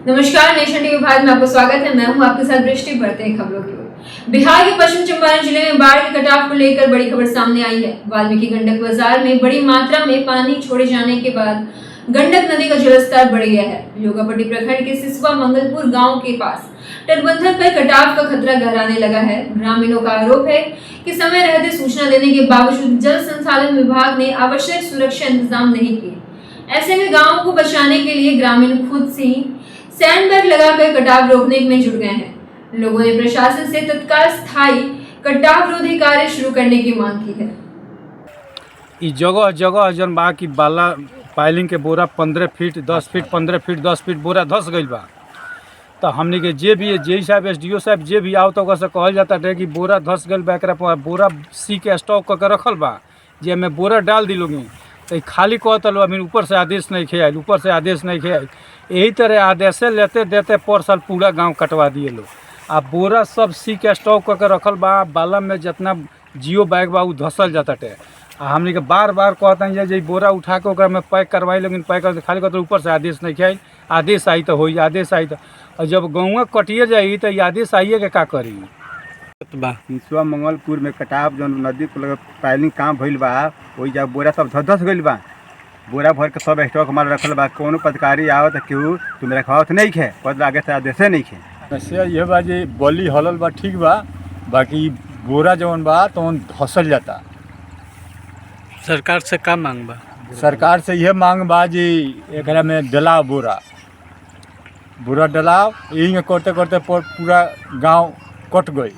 नमस्कार, nation TV Bharat में आपका स्वागत है। मैं हूं आपके साथ दृष्टि। बढ़ते हैं खबरों की ओर। बिहार के पश्चिम चंपारण जिले में बाढ़ के कटाव को लेकर बड़ी खबर सामने आई है। वाल्मीकि गंडक बाजार में बड़ी मात्रा में पानी छोड़े जाने के बाद गंडक नदी का जलस्तर बढ़ गया है। योगापट्टी प्रखंड के सिसवा मंगलपुर गाँव के पास तटबंधन पर कटाव का खतरा गहराने लगा है। ग्रामीणों का आरोप है कि समय रहते सूचना देने के बावजूद जल संसाधन विभाग ने आवश्यक सुरक्षा इंतजाम नहीं किए। ऐसे में गाँव को बचाने के लिए ग्रामीण खुद से ही सैंडबैग लगाकर कटाव रोकने में जुट गए हैं। लोगों ने प्रशासन से तत्काल स्थायी कटाव रोधी कार्य शुरू करने की मांग की है। इस जगह जगह जन बा की बाला पाइलिंग के बोरा 15 फीट 10 फीट 15 फीट 10 फीट बोरा धस गई बा। तो हमने के जे भी जे साहब SDO साहब जे भी आओ तो से कहल जाता है कि बोरा धस गई बा, एकरा बोरा सी के स्टॉक करके रखल बा, जे में बोरा डाल दी लोग तो खाली कहतल अभी ऊपर से आदेश नहीं खे आयल, ऊपर से आदेश नहीं खे आयल। यही तरह आदेश लेते देते पर साल पूरा गांव कटवा दिए लोग। आ बोरा सब सी के स्टॉक करके रखल बा, बाला में जितना जियो बैग बा धसल जाता है। आ हमने के बार बार कहते हैं जे बोरा उठा के ओकरा में पैक करवाई, लेकिन पैक कर खाली कहते ऊपर से आदेश नहीं खे, आदेश आई तो हो, आदेश आई तो। और जब गाँव कटिए जाई तो आदेश आइए के का करी। सिसवा मंगलपुर में कटाव जो नदी को पाइलिंग काम भइल बा, वही जब बोरा सब धस गइल बा, बोरा भर के सब स्टॉक मार रखल बा। कोनो पत्रकारी आवत केहू तुम रखवात नहीं खे, पद आगे से आदेशे नहीं खे। वैसे ये बा जी बली हलल बा, ठीक बा, बाकी बोरा जवन बा तो धसल जाता। सरकार से का मांग बा? सरकार से यह मांग बा जी एकरा में डलाव बोरा डलाव, यही करते करते पूरा गांव कट गई।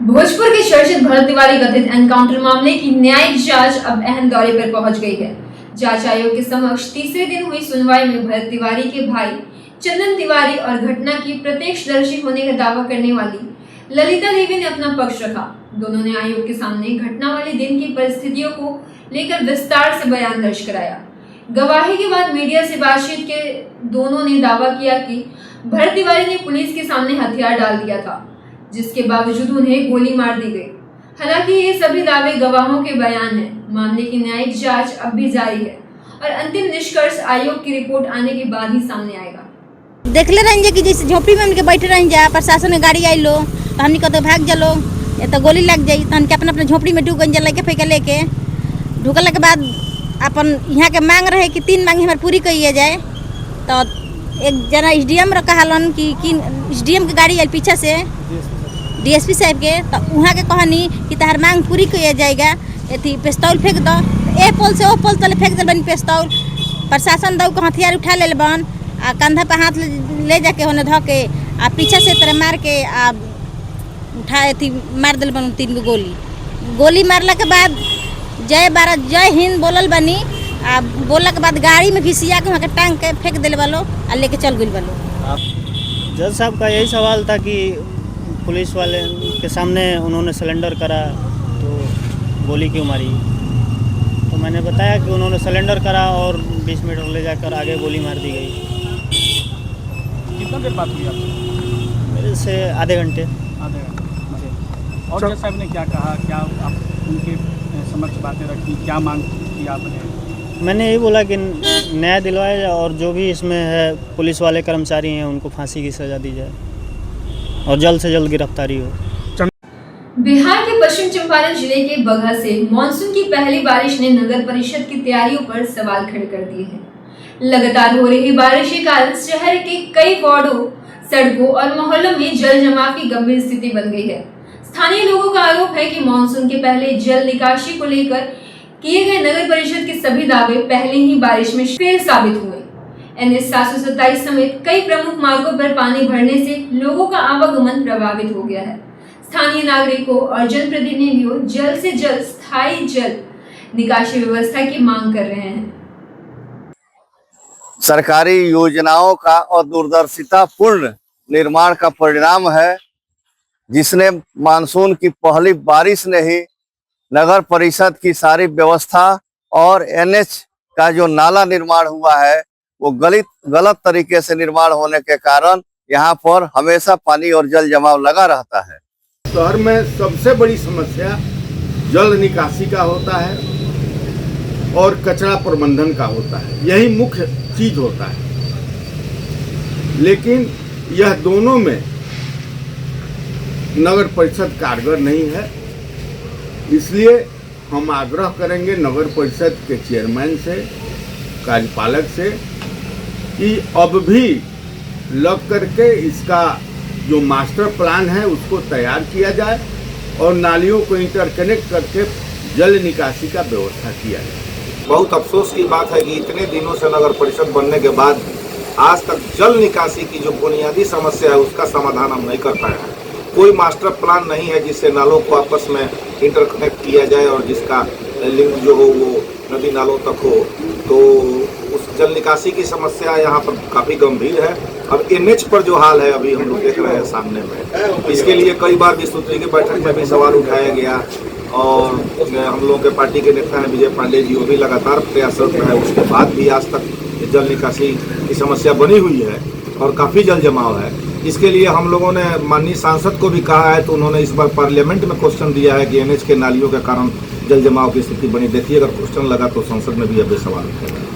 भोजपुर के चर्चित भरत तिवारी कथित एनकाउंटर मामले की न्यायिक जांच अब अहम दौरे पर पहुंच गई है। जांच आयोग के समक्ष तीसरे दिन हुई सुनवाई में भरत तिवारी के भाई चंदन तिवारी और घटना की प्रत्यक्षदर्शी होने का दावा करने वाली ललिता देवी ने अपना पक्ष रखा। दोनों ने आयोग के सामने घटना वाले दिन की परिस्थितियों को लेकर विस्तार से बयान दर्ज कराया। गवाही के बाद मीडिया से बातचीत के दोनों ने दावा किया कि भरत तिवारी ने पुलिस के सामने हथियार डाल दिया था, जिसके बावजूद उन्हें गोली मार दी गई। हालांकि ये सभी दावे गवाहों के बयान हैं। मामले की न्यायिक जांच अब भी जारी है और अंतिम निष्कर्ष आयोग की रिपोर्ट आने के बाद ही सामने आएगा। देख ले रहेंगे कि जैसे झोपड़ी में उनके बैठे रहेंगे, प्रशासन में गाड़ी आई लो तो हमने कहते भाग चलो, ये तो गोली लग जाई। तो हमके अपने अपने झोपड़ी में ढुक गए, लेके फेंके लेके ढुकल के बाद अपन यहाँ के मांग रहे कि 3 मांग हमारे पूरी करिए जाए। तो एक जना SDM रखा हलन कि SDM की गाड़ी आई पीछे से DSP साहब के, तो वहाँ के कहनी कि तहार मांग पूरी किया जाएगा, अथी पिस्तौल फेंक दो। ए पोल से ओ पोल तले फेंक दे बनी पिस्तौल। प्रशासन दऊ के हथियार उठा ले बन, आ कंधा पर हाथ ले जाके होने धो के आ पीछे से तरह मार के आ उठा अथी मार दिल बन 3 गोली मारला के बाद जय भारत जय हिंद बोलल बनी। आ बोलला के बाद गाड़ी में घिसिया के वहाँ के टांग के फेंक दिल वालो आ लेके चल गई वालो। जज साहब का यही सवाल था कि पुलिस वाले के सामने उन्होंने सिलेंडर करा तो गोली क्यों मारी। तो मैंने बताया कि उन्होंने सिलेंडर करा और 20 मीटर ले जाकर आगे गोली मार दी गई। कितना देर बात हुई आपसे? मेरे से आधे घंटे। और जज साहब ने क्या कहा, क्या आप उनके समक्ष बातें रखी, क्या मांग की आपने? मैंने यही बोला कि न्याय दिलवाया जाए और जो भी इसमें है पुलिस वाले कर्मचारी हैं उनको फांसी की सज़ा दी जाए और जल्द से जल्द गिरफ्तारी हो। बिहार के पश्चिम चंपारण जिले के बगहा से मानसून की पहली बारिश ने नगर परिषद की तैयारियों पर सवाल खड़े कर दिए हैं। लगातार हो रही बारिश के कारण शहर के कई वार्डों, सड़कों और मोहल्लों में जल जमाव की गंभीर स्थिति बन गई है। स्थानीय लोगों का आरोप है कि मानसून के पहले जल निकासी को लेकर किए गए नगर परिषद के सभी दावे पहले ही बारिश में फेल साबित हुए। NH 727 समेत कई प्रमुख मार्गों पर पानी भरने से लोगों का आवागमन प्रभावित हो गया है। स्थानीय नागरिकों और जनप्रतिनिधियों जल्द से जल्द स्थायी जल निकासी व्यवस्था की मांग कर रहे हैं। सरकारी योजनाओं का और दूरदर्शिता पूर्ण निर्माण का परिणाम है, जिसने मानसून की पहली बारिश ने ही नगर परिषद की सारी व्यवस्था और NH का जो नाला निर्माण हुआ है वो गलत तरीके से निर्माण होने के कारण यहाँ पर हमेशा पानी और जल जमाव लगा रहता है। शहर में सबसे बड़ी समस्या जल निकासी का होता है और कचरा प्रबंधन का होता है, यही मुख्य चीज होता है। लेकिन यह दोनों में नगर परिषद कारगर नहीं है। इसलिए हम आग्रह करेंगे नगर परिषद के चेयरमैन से, कार्यपालक से, कि अब भी लग करके इसका जो मास्टर प्लान है उसको तैयार किया जाए और नालियों को इंटरकनेक्ट करके जल निकासी का व्यवस्था किया जाए। बहुत अफसोस की बात है कि इतने दिनों से नगर परिषद बनने के बाद आज तक जल निकासी की जो बुनियादी समस्या है उसका समाधान हम नहीं कर पाए हैं। कोई मास्टर प्लान नहीं है जिससे नालों को आपस में इंटरकनेक्ट किया जाए और जिसका लिंक जो हो वो नदी नालों तक हो। तो उस जल निकासी की समस्या यहाँ पर काफ़ी गंभीर है। अब NH पर जो हाल है अभी हम लोग देख रहे हैं सामने में, इसके लिए कई बार विस्तृत की बैठक में भी सवाल उठाया गया और हम लोगों के पार्टी के नेता हैं विजय पांडे जी, वो भी लगातार प्रयासरत है। उसके बाद भी आज तक जल निकासी की समस्या बनी हुई है और काफ़ी जल जमाव है। इसके लिए हम लोगों ने माननीय सांसद को भी कहा है, तो उन्होंने इस बार पार्लियामेंट में क्वेश्चन दिया है कि NH के नालियों के कारण जल जमाव की स्थिति बनी। देखिए अगर क्वेश्चन लगा तो संसद में भी अब सवाल उठेगा।